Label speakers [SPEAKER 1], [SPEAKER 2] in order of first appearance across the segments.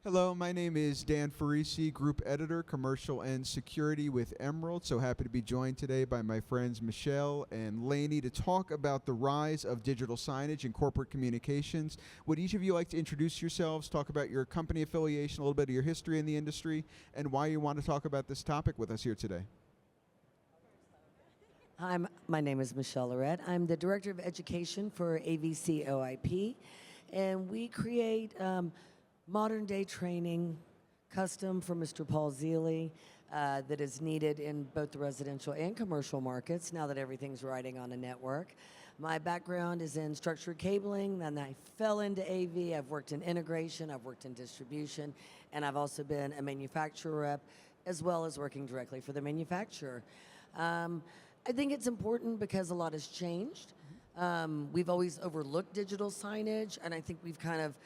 [SPEAKER 1] Hello, my name is Dan Farisi, Group Editor, Commercial and Security with Emerald. So happy to be joined today by my friends Michelle and Lainie to talk about the rise of digital signage in corporate communications. Would each of you like to introduce yourselves, talk about your company affiliation, a little bit of your history in the industry, and why you want to talk about this topic with us here today?
[SPEAKER 2] Hi, my name is Michelle Loret. I'm the Director of Education for AVCoIP, and we create modern day training, custom for Mr. Paul Zealy, that is needed in both the residential and commercial markets now that everything's riding on a network. My background is in structured cabling, then I fell into AV. I've worked in integration, I've worked in distribution, and I've also been a manufacturer rep as well as working directly for the manufacturer. I think it's important because a lot has changed. We've always overlooked digital signage, and I think we've kind of,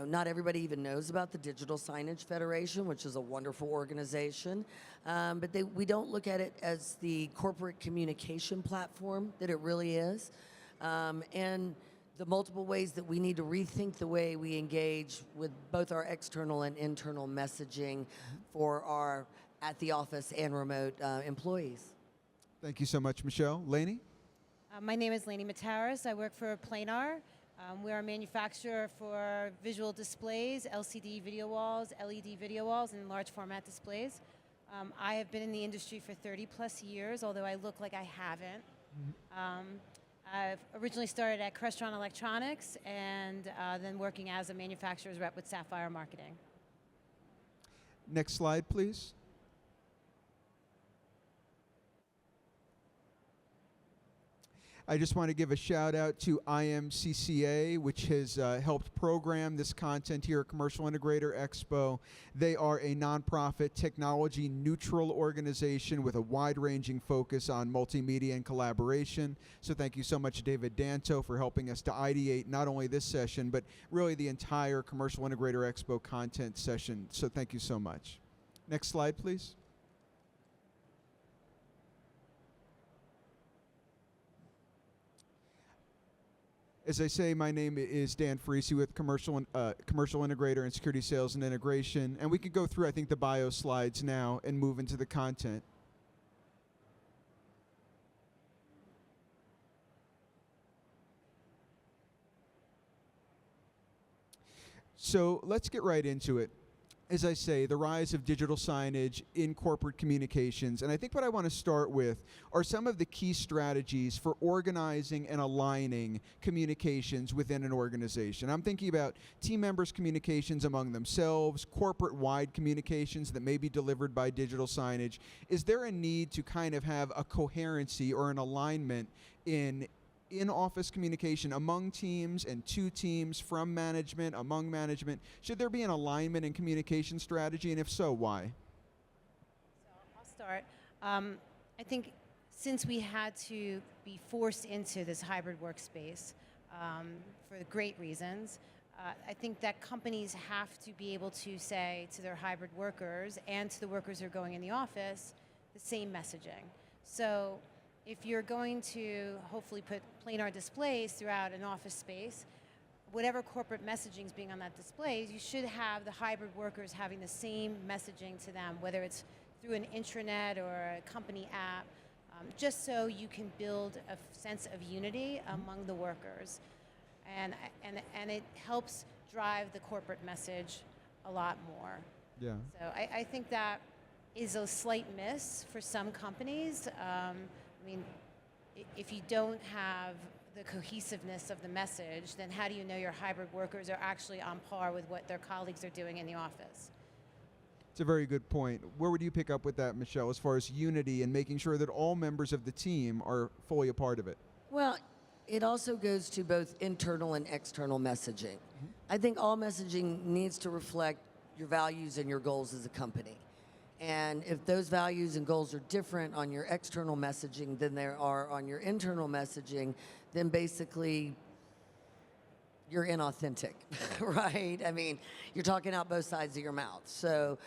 [SPEAKER 2] not everybody even knows about the Digital Signage Federation, which is a wonderful organization. But we don't look at it as the corporate communication platform that it really is. And the multiple ways that we need to rethink the way we engage with both our external and internal messaging for our at the office and remote employees.
[SPEAKER 1] Thank you so much, Michelle. Lainie?
[SPEAKER 3] My name is Lainie Mataras. I work for Planar. We're a manufacturer for visual displays, LCD video walls, LED video walls, and large format displays. I have been in the industry for 30 plus years, although I look like I haven't. I've originally started at Crestron Electronics and then working as a manufacturer's rep with Sapphire Marketing.
[SPEAKER 1] Next slide, please. I just want to give a shout out to IMCCA, which has helped program this content here at Commercial Integrator Expo. They are a nonprofit, technology neutral organization with a wide-ranging focus on multimedia and collaboration. So thank you so much, David Danto, for helping us to ideate not only this session, but really the entire Commercial Integrator Expo content session. So thank you so much. Next slide, please. As I say, my name is Dan Farisi with Commercial Integrator and Security Sales and Integration. And we could go through, I think, the bio slides now and move into the content. So let's get right into it. As I say, the rise of digital signage in corporate communications. And I think what I want to start with are some of the key strategies for organizing and aligning communications within an organization. I'm thinking about team members' communications among themselves, corporate-wide communications that may be delivered by digital signage. Is there a need to kind of have a coherency or an alignment in-office communication among teams and to teams, from management, among management? Should there be an alignment in communication strategy, and if so, why?
[SPEAKER 3] So I'll start. I think since we had to be forced into this hybrid workspace for great reasons, I think that companies have to be able to say to their hybrid workers and to the workers who are going in the office the same messaging. So if you're going to hopefully put planar displays throughout an office space, whatever corporate messaging is being on that display, you should have the hybrid workers having the same messaging to them, whether it's through an intranet or a company app, just so you can build a sense of unity among the workers. And it helps drive the corporate message a lot more.
[SPEAKER 1] Yeah.
[SPEAKER 3] So I think that is a slight miss for some companies. I mean, if you don't have the cohesiveness of the message, then how do you know your hybrid workers are actually on par with what their colleagues are doing in the office?
[SPEAKER 1] It's a very good point. Where would you pick up with that, Michelle, as far as unity and making sure that all members of the team are fully a part of it?
[SPEAKER 2] Well, it also goes to both internal and external messaging. I think all messaging needs to reflect your values and your goals as a company. And if those values and goals are different on your external messaging than there are on your internal messaging, then basically you're inauthentic, right? I mean, you're talking out both sides of your mouth. So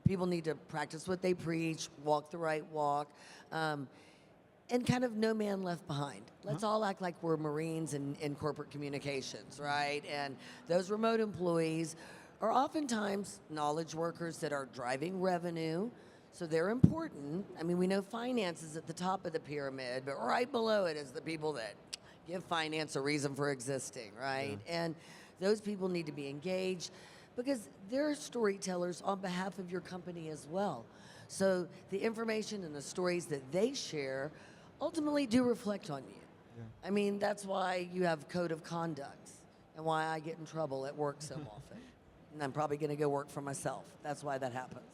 [SPEAKER 2] people need to practice what they preach, walk the right walk, and kind of no man left behind. Let's all act like we're Marines in corporate communications, right? And those remote employees are oftentimes knowledge workers that are driving revenue. So they're important. I mean, we know finance is at the top of the pyramid, but right below it is the people that give finance a reason for existing, right? Yeah. And those people need to be engaged because they're storytellers on behalf of your company as well. So the information and the stories that they share ultimately do reflect on you. Yeah. I mean, that's why you have code of conduct and why I get in trouble at work so often. And I'm probably going to go work for myself. That's why that happens.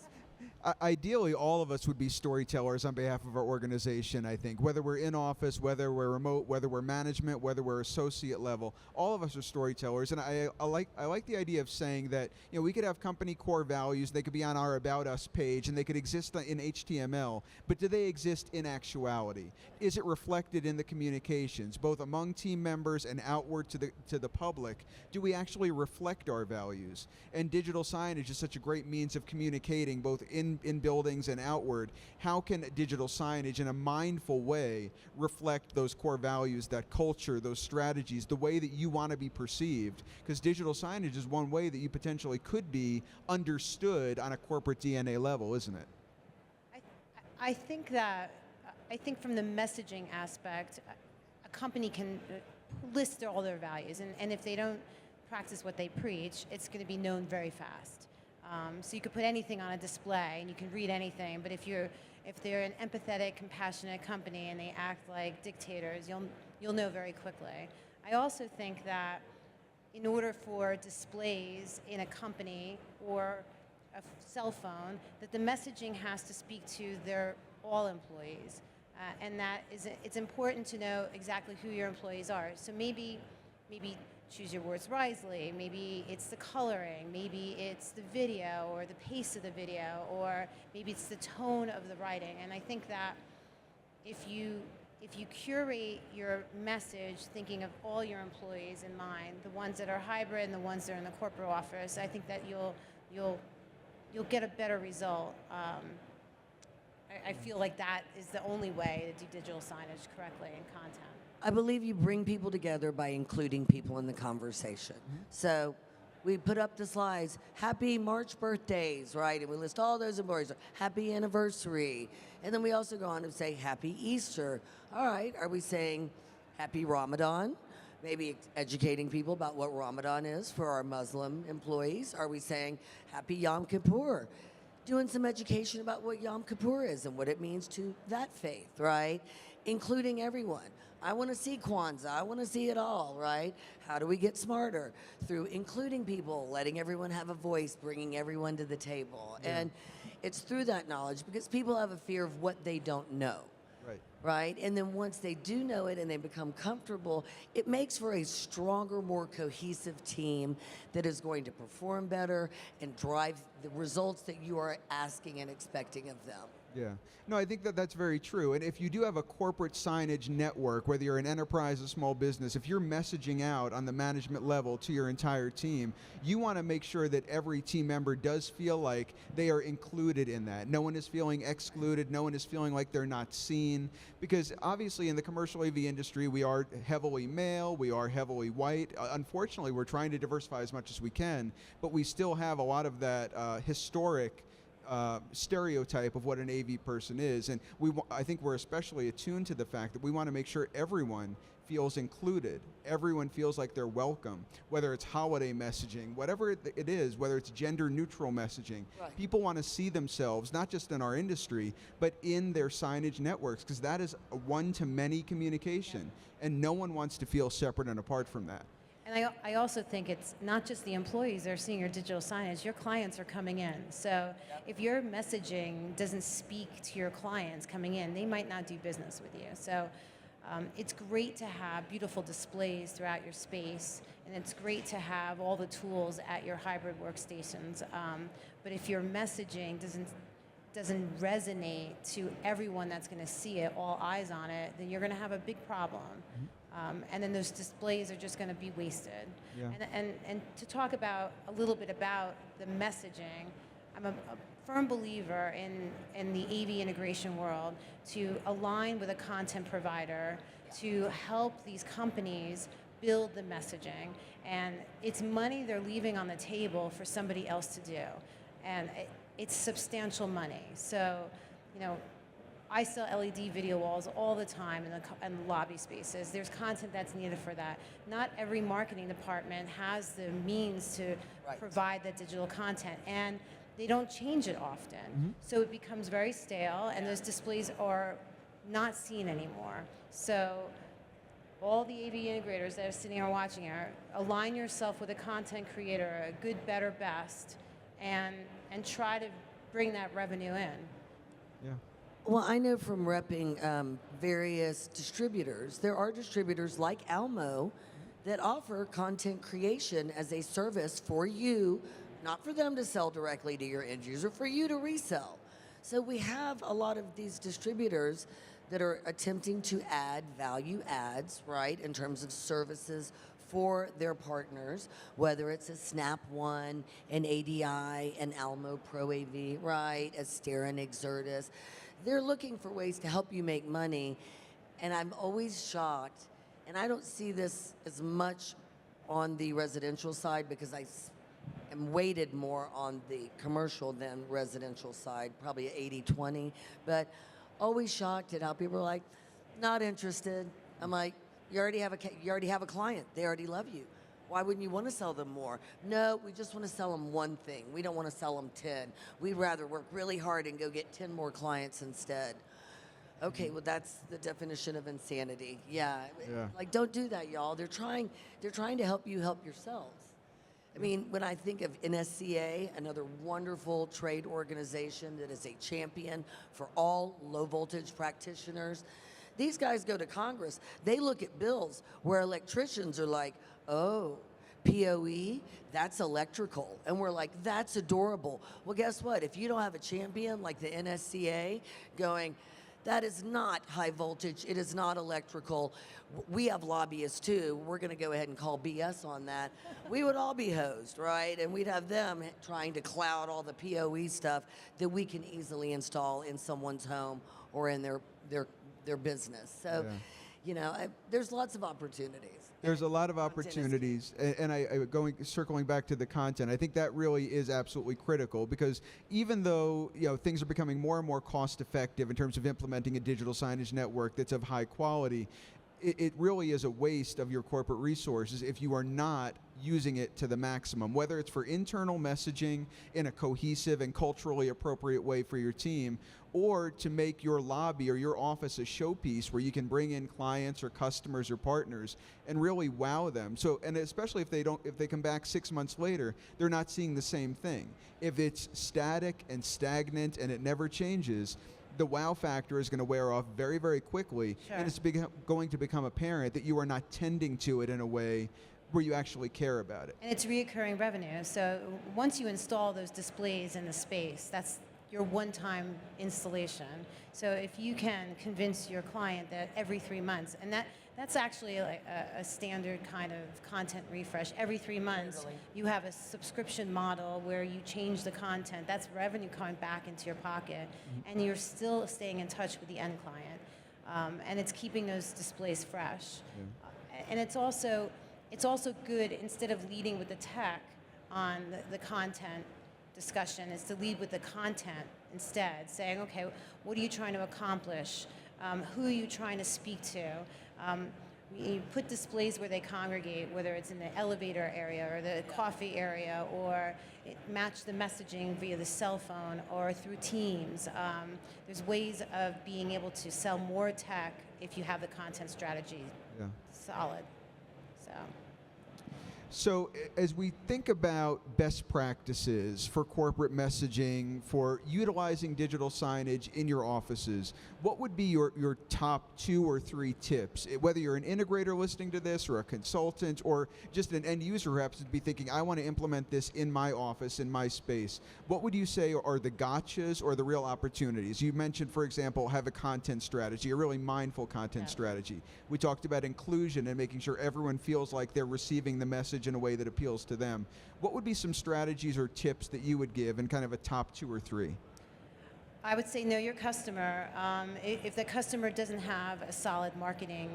[SPEAKER 1] Ideally, all of us would be storytellers on behalf of our organization, I think. Whether we're in office, whether we're remote, whether we're management, whether we're associate level, all of us are storytellers. And I like the idea of saying that, you know, we could have company core values, they could be on our About Us page, and they could exist in HTML, but do they exist in actuality? Is it reflected in the communications, both among team members and outward to the public? Do we actually reflect our values? And digital signage is such a great means of communicating both in buildings and outward. How can digital signage in a mindful way reflect those core values, that culture, those strategies, the way that you want to be perceived? Because digital signage is one way that you potentially could be understood on a corporate DNA level, isn't it?
[SPEAKER 3] I think from the messaging aspect, a company can list all their values, and if they don't practice what they preach, it's going to be known very fast. So you could put anything on a display and you can read anything, but if they're an empathetic, compassionate company and they act like dictators, you'll know very quickly. I also think that in order for displays in a company or a cell phone, that the messaging has to speak to all employees, and that it's important to know exactly who your employees are. So maybe choose your words wisely. Maybe it's the coloring, maybe it's the video or the pace of the video, or maybe it's the tone of the writing. And I think that if you curate your message thinking of all your employees in mind, the ones that are hybrid and the ones that are in the corporate office, I think that you'll get a better result. I feel like that is the only way to do digital signage correctly in content.
[SPEAKER 2] I believe you bring people together by including people in the conversation. Mm-hmm. So we put up the slides, happy March birthdays, right? And we list all those employees, happy anniversary. And then we also go on and say happy Easter. All right, are we saying happy Ramadan? Maybe educating people about what Ramadan is for our Muslim employees. Are we saying happy Yom Kippur? Doing some education about what Yom Kippur is and what it means to that faith, right? Including everyone. I want to see Kwanzaa. I want to see it all, right? How do we get smarter? Through including people, letting everyone have a voice, bringing everyone to the table. Yeah. And it's through that knowledge, because people have a fear of what they don't know. Right? And then once they do know it and they become comfortable, it makes for a stronger, more cohesive team that is going to perform better and drive the results that you are asking and expecting of them.
[SPEAKER 1] Yeah. No, I think that's very true. And if you do have a corporate signage network, whether you're an enterprise or small business, if you're messaging out on the management level to your entire team, you want to make sure that every team member does feel like they are included in that. No one is feeling excluded. No one is feeling like they're not seen. Because obviously in the commercial AV industry, we are heavily male, we are heavily white. Unfortunately, we're trying to diversify as much as we can, but we still have a lot of that historic stereotype of what an AV person is, and I think we're especially attuned to the fact that we want to make sure everyone feels included, everyone feels like they're welcome, whether it's holiday messaging, whatever it is, whether it's gender neutral messaging. Right. People want to see themselves, not just in our industry, but in their signage networks, because that is a one-to-many communication, and no one wants to feel separate and apart from that.
[SPEAKER 3] And I also think it's not just the employees that are seeing your digital signage, your clients are coming in. So if your messaging doesn't speak to your clients coming in, they might not do business with you. So it's great to have beautiful displays throughout your space, and it's great to have all the tools at your hybrid workstations. But if your messaging doesn't resonate to everyone that's going to see it, all eyes on it, then you're going to have a big problem. Mm-hmm. And then those displays are just going to be wasted. Yeah. And to talk about a little bit about the messaging, I'm a firm believer in the AV integration world to align with a content provider to help these companies build the messaging, and it's money they're leaving on the table for somebody else to do, and it's substantial money. So, you know, I sell LED video walls all the time in the lobby spaces. There's content that's needed for that. Not every marketing department has the means to provide that digital content, and they don't change it often. So it becomes very stale, and those displays are not seen anymore. So all the AV integrators that are sitting here watching here, align yourself with a content creator, a good, better, best, and try to bring that revenue in.
[SPEAKER 1] Yeah.
[SPEAKER 2] Well, I know from repping various distributors, there are distributors like Almo that offer content creation as a service for you, not for them to sell directly to your end user, for you to resell. So we have a lot of these distributors that are attempting to add value adds, right, in terms of services for their partners, whether it's a Snap One, an ADI, an Almo Pro AV, right, a Stera Exertis. They're looking for ways to help you make money, and I'm always shocked, and I don't see this as much on the residential side because I am weighted more on the commercial than residential side, probably 80-20, but always shocked at how people are like, not interested. I'm like, you already have a client. They already love you. Why wouldn't you want to sell them more? No, we just want to sell them one thing. We don't want to sell them 10. We'd rather work really hard and go get 10 more clients instead. Okay, well, that's the definition of insanity. Yeah. Like, don't do that, y'all. They're trying to help you help yourselves. I mean, when I think of NSCA, another wonderful trade organization that is a champion for all low voltage practitioners, these guys go to Congress. They look at bills where electricians are like, oh, POE, that's electrical. And we're like, that's adorable. Well, guess what? If you don't have a champion like the NSCA going, that is not high voltage, it is not electrical. We have lobbyists too. We're going to go ahead and call BS on that. We would all be hosed, right? And we'd have them trying to cloud all the POE stuff that we can easily install in someone's home or in their business. So, you know, there's lots of opportunities.
[SPEAKER 1] There's a lot of opportunities, and circling back to the content, I think that really is absolutely critical, because even though, you know, things are becoming more and more cost effective in terms of implementing a digital signage network that's of high quality, it really is a waste of your corporate resources if you are not using it to the maximum, whether it's for internal messaging in a cohesive and culturally appropriate way for your team, or to make your lobby or your office a showpiece where you can bring in clients or customers or partners and really wow them. So, and especially if they come back 6 months later, they're not seeing the same thing. If it's static and stagnant and it never changes, the wow factor is going to wear off very, very quickly, and it's going to become apparent that you are not tending to it in a way where you actually care about it.
[SPEAKER 3] And it's reoccurring revenue. So once you install those displays in the space, that's your one-time installation. So if you can convince your client that every 3 months, and that's actually like a standard kind of content refresh. Every 3 months, you have a subscription model where you change the content. That's revenue coming back into your pocket, and you're still staying in touch with the end client. And it's keeping those displays fresh. And it's also good, instead of leading with the tech on the content discussion, is to lead with the content instead, saying, okay, what are you trying to accomplish? Who are you trying to speak to? You put displays where they congregate, whether it's in the elevator area or the coffee area, or match the messaging via the cell phone or through Teams. There's ways of being able to sell more tech if you have the content strategy solid.
[SPEAKER 1] So as we think about best practices for corporate messaging, for utilizing digital signage in your offices, what would be your top 2 or 3 tips? Whether you're an integrator listening to this, or a consultant, or just an end user who happens to be thinking, I want to implement this in my office, in my space. What would you say are the gotchas or the real opportunities? You mentioned, for example, have a content strategy, a really mindful content strategy. We talked about inclusion and making sure everyone feels like they're receiving the message in a way that appeals to them. What would be some strategies or tips that you would give in kind of a top 2 or 3?
[SPEAKER 3] I would say know your customer. If the customer doesn't have a solid marketing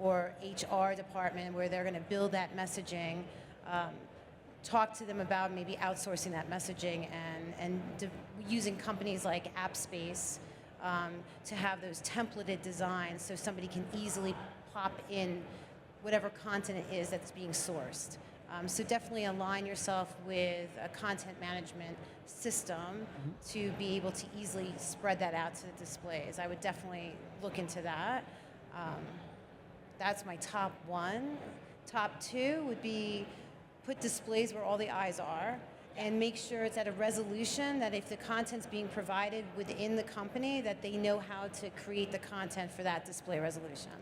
[SPEAKER 3] or HR department where they're going to build that messaging, talk to them about maybe outsourcing that messaging and using companies like AppSpace to have those templated designs so somebody can easily pop in whatever content it is that's being sourced. So definitely align yourself with a content management system to be able to easily spread that out to the displays. I would definitely look into that. That's my top one. Top two would be put displays where all the eyes are and make sure it's at a resolution that if the content's being provided within the company, that they know how to create the content for that display resolution.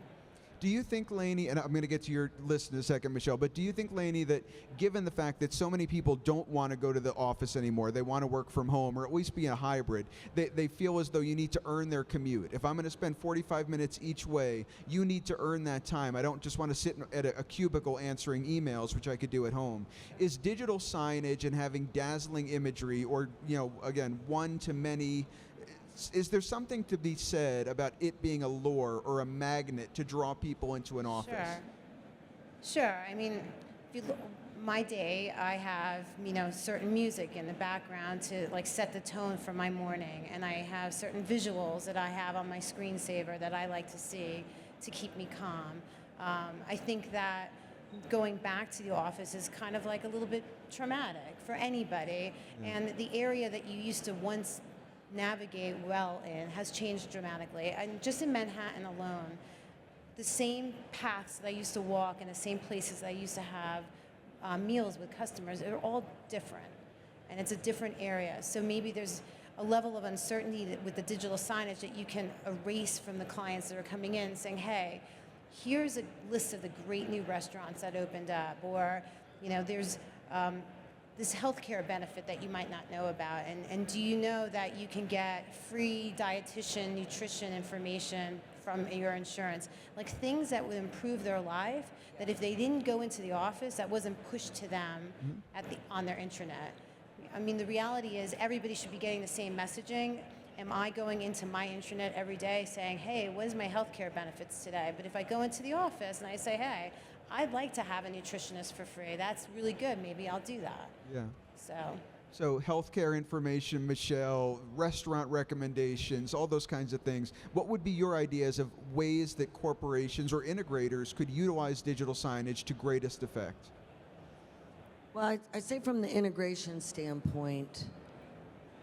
[SPEAKER 1] Do you think, Lainie, and I'm going to get to your list in a second, Michelle, but do you think, Lainie, that given the fact that so many people don't want to go to the office anymore, they want to work from home or at least be in a hybrid, they feel as though you need to earn their commute. If I'm going to spend 45 minutes each way, you need to earn that time. I don't just want to sit at a cubicle answering emails, which I could do at home. Is digital signage and having dazzling imagery or, again, one-to-many, is there something to be said about it being a lure or a magnet to draw people into an office?
[SPEAKER 3] Sure. I mean, if you look, my day, I have certain music in the background to set the tone for my morning, and I have certain visuals that I have on my screensaver that I like to see to keep me calm. I think that going back to the office is kind of like a little bit traumatic for anybody, and the area that you used to once navigate well in has changed dramatically. And just in Manhattan alone, the same paths that I used to walk and the same places that I used to have meals with customers, they're all different. And it's a different area. So maybe there's a level of uncertainty that with the digital signage that you can erase from the clients that are coming in saying, hey, here's a list of the great new restaurants that opened up, or there's this healthcare benefit that you might not know about, and do you know that you can get free dietitian, nutrition information from your insurance? Like things that would improve their life, that if they didn't go into the office, that wasn't pushed to them on their intranet. I mean, the reality is everybody should be getting the same messaging. Am I going into my intranet every day saying, hey, what is my healthcare benefits today? But if I go into the office and I say, hey, I'd like to have a nutritionist for free, that's really good, maybe I'll do that.
[SPEAKER 1] Yeah.
[SPEAKER 3] So
[SPEAKER 1] healthcare information, Michelle, restaurant recommendations, all those kinds of things. What would be your ideas of ways that corporations or integrators could utilize digital signage to greatest effect?
[SPEAKER 2] Well, I say from the integration standpoint,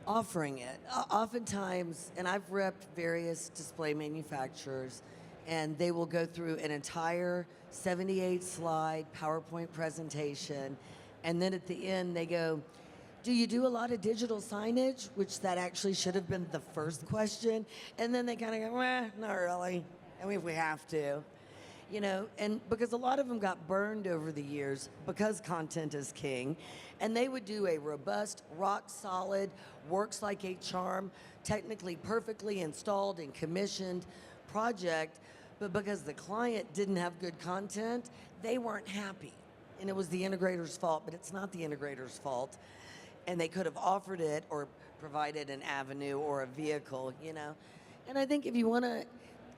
[SPEAKER 2] offering it. Oftentimes, and I've repped various display manufacturers, and they will go through an entire 78-slide PowerPoint presentation, and then at the end they go, do you do a lot of digital signage? Which that actually should have been the first question. And then they kind of go, not really. I mean, if we have to. And because a lot of them got burned over the years because content is king, and they would do a robust, rock-solid, works like a charm, technically perfectly installed and commissioned project, but because the client didn't have good content, they weren't happy. And it was the integrator's fault, but it's not the integrator's fault. And they could have offered it or provided an avenue or a vehicle, And I think if you want to,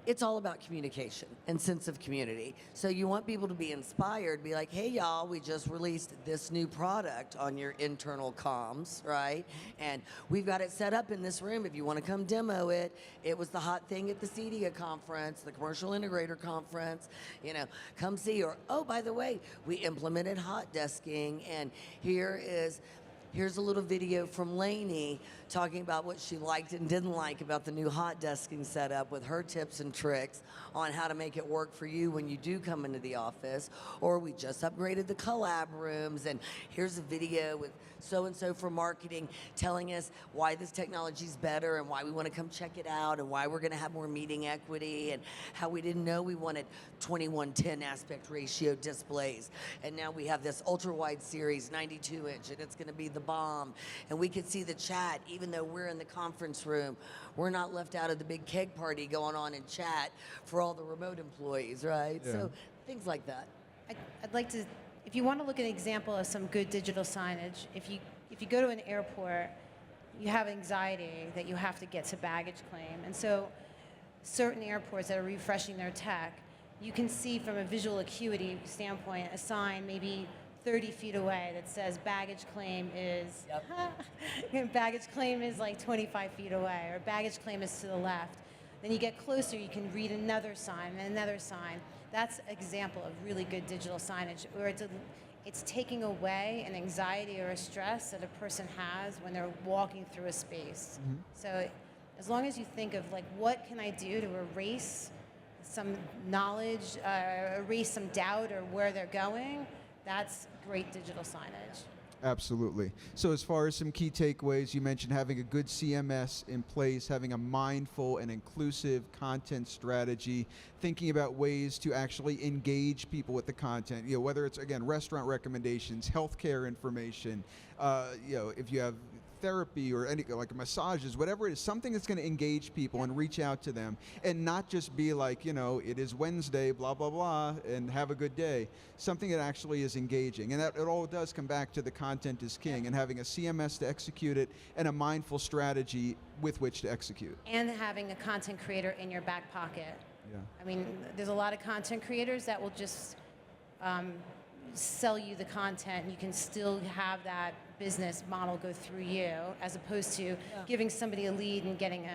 [SPEAKER 2] it's all about communication and sense of community. So you want people to be inspired, be like, hey, y'all, we just released this new product on your internal comms, right? And we've got it set up in this room if you want to come demo it. It was the hot thing at the CEDIA conference, the Commercial Integrator Conference. Come see. Or, oh, by the way, we implemented hot desking, and here's a little video from Lainie talking about what she liked and didn't like about the new hot desking setup with her tips and tricks on how to make it work for you when you do come into the office. Or we just upgraded the collab rooms, and here's a video with so-and-so from marketing telling us why this technology is better and why we want to come check it out and why we're going to have more meeting equity and how we didn't know we wanted 21:10 aspect ratio displays. And now we have this ultra-wide series, 92-inch, and it's going to be the bomb. And we could see the chat, even though we're in the conference room. We're not left out of the big keg party going on in chat for all the remote employees, right?
[SPEAKER 1] Yeah.
[SPEAKER 2] So things like that.
[SPEAKER 3] I'd like to, if you want to look at an example of some good digital signage, if you go to an airport, you have anxiety that you have to get to baggage claim. And so certain airports that are refreshing their tech, you can see from a visual acuity standpoint a sign maybe 30 feet away that says baggage claim is baggage claim is like 25 feet away, or baggage claim is to the left. Then you get closer, you can read another sign and another sign. That's an example of really good digital signage, where it's taking away an anxiety or a stress that a person has when they're walking through a space.
[SPEAKER 1] Mm-hmm.
[SPEAKER 3] So as long as you think of like, what can I do to erase some knowledge, erase some doubt or where they're going, that's great digital signage.
[SPEAKER 1] Absolutely. So as far as some key takeaways, you mentioned having a good CMS in place, having a mindful and inclusive content strategy, thinking about ways to actually engage people with the content, whether it's, again, restaurant recommendations, healthcare information, if you have therapy or any like massages, whatever it is, something that's going to engage people and reach out to them, and not just be like, it is Wednesday, blah, blah, blah, and have a good day. Something that actually is engaging. And that it all does come back to the content is king, and having a CMS to execute it and a mindful strategy with which to execute.
[SPEAKER 3] And having a content creator in your back pocket.
[SPEAKER 1] Yeah.
[SPEAKER 3] I mean, there's a lot of content creators that will just sell you the content. You can still have that business model go through you, as opposed to giving somebody a lead and getting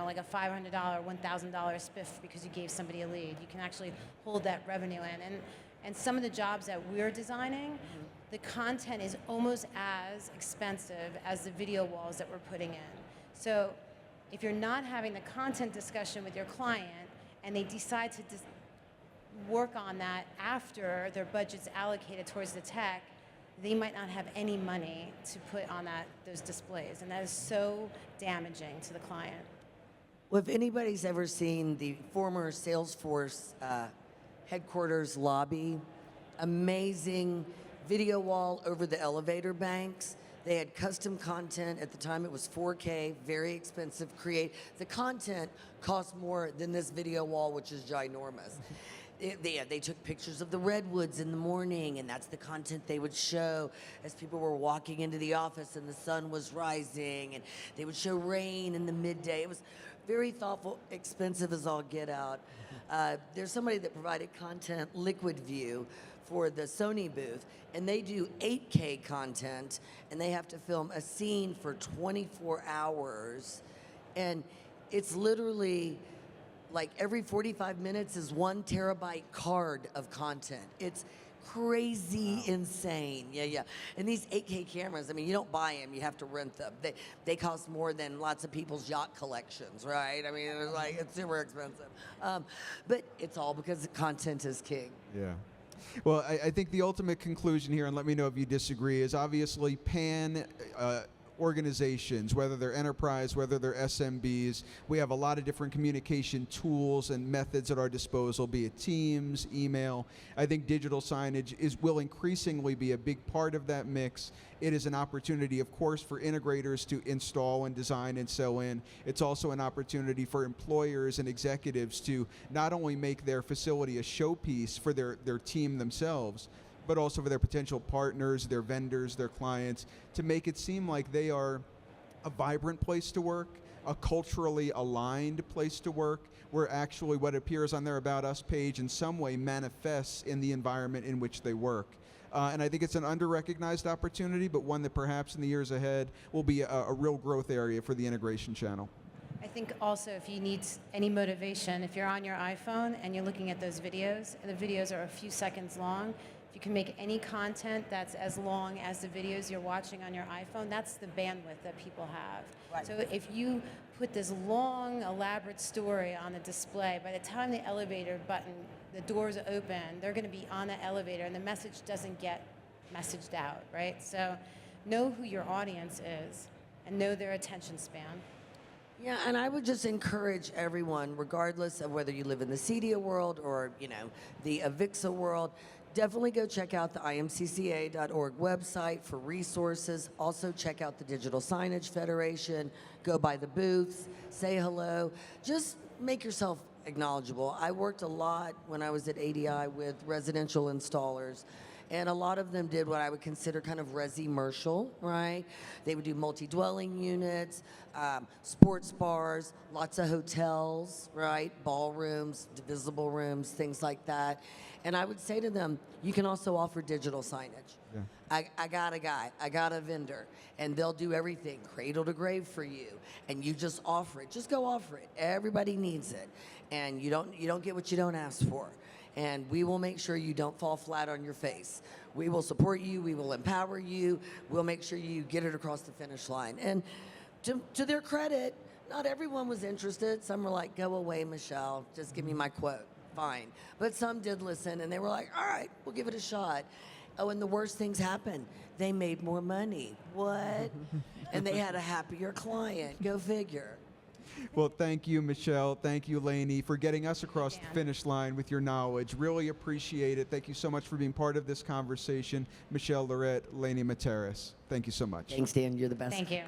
[SPEAKER 3] like a $500, $1,000 spiff because you gave somebody a lead. You can actually hold that revenue in. And some of the jobs that we're designing, the content is almost as expensive as the video walls that we're putting in. So if you're not having the content discussion with your client and they decide to work on that after their budget's allocated towards the tech, they might not have any money to put on those displays, and that is so damaging to the client.
[SPEAKER 2] Well, if anybody's ever seen the former Salesforce headquarters lobby, amazing video wall over the elevator banks. They had custom content. At the time, it was 4K, very expensive. The content cost more than this video wall, which is ginormous. They took pictures of the redwoods in the morning, and that's the content they would show as people were walking into the office and the sun was rising, and they would show rain in the midday. It was very thoughtful, expensive as all get out. There's somebody that provided content, Liquid View, for the Sony booth, and they do 8K content, and they have to film a scene for 24 hours, and it's literally like every 45 minutes is 1 terabyte card of content. It's crazy insane. Yeah. And these 8K cameras, I mean, you don't buy them, you have to rent them. They cost more than lots of people's yacht collections, right? I mean, it's super expensive. But it's all because the content is king.
[SPEAKER 1] Yeah. Well, I think the ultimate conclusion here, and let me know if you disagree, is obviously organizations, whether they're enterprise, whether they're SMBs, we have a lot of different communication tools and methods at our disposal, be it Teams, email. I think digital signage will increasingly be a big part of that mix. It is an opportunity, of course, for integrators to install and design and sell in. It's also an opportunity for employers and executives to not only make their facility a showpiece for their team themselves, but also for their potential partners, their vendors, their clients, to make it seem like they are a vibrant place to work, a culturally aligned place to work, where actually what appears on their About Us page in some way manifests in the environment in which they work. And I think it's an under-recognized opportunity, but one that perhaps in the years ahead will be a real growth area for the integration channel.
[SPEAKER 3] I think also, if you need any motivation, if you're on your iPhone and you're looking at those videos, and the videos are a few seconds long, if you can make any content that's as long as the videos you're watching on your iPhone, that's the bandwidth that people have. Right. So if you put this long, elaborate story on the display, by the time the elevator button, the doors open, they're going to be on the elevator, and the message doesn't get messaged out, right? So know who your audience is and know their attention span.
[SPEAKER 2] Yeah, and I would just encourage everyone, regardless of whether you live in the CEDIA world or, the AVCoIP world, definitely go check out the imcca.org website for resources. Also check out the Digital Signage Federation. Go by the booths, say hello. Just make yourself acknowledgeable. I worked a lot when I was at ADI with residential installers, And a lot of them did what I would consider kind of resi-mercial, right? They would do multi-dwelling units, sports bars, lots of hotels, right? Ballrooms, divisible rooms, things like that. And I would say to them, you can also offer digital signage.
[SPEAKER 1] Yeah.
[SPEAKER 2] I got a guy, I got a vendor, and they'll do everything, cradle to grave for you, and you just offer it. Just go offer it. Everybody needs it, and you don't get what you don't ask for. And we will make sure you don't fall flat on your face. We will support you. We will empower you. We'll make sure you get it across the finish line. And to their credit, not everyone was interested. Some were like, "Go away, Michelle. Just give me my quote." Fine. But some did listen, and they were like, "All right, we'll give it a shot." Oh, and the worst things happened. They made more money. What? And they had a happier client. Go figure.
[SPEAKER 1] Well, thank you, Michelle. Thank you, Lainie, for getting us across the finish line with your knowledge. Really appreciate it. Thank you so much for being part of this conversation. Michelle Loret, Lainie Mataras. Thank you so much.
[SPEAKER 2] Thanks, Dan. You're the best.
[SPEAKER 3] Thank you.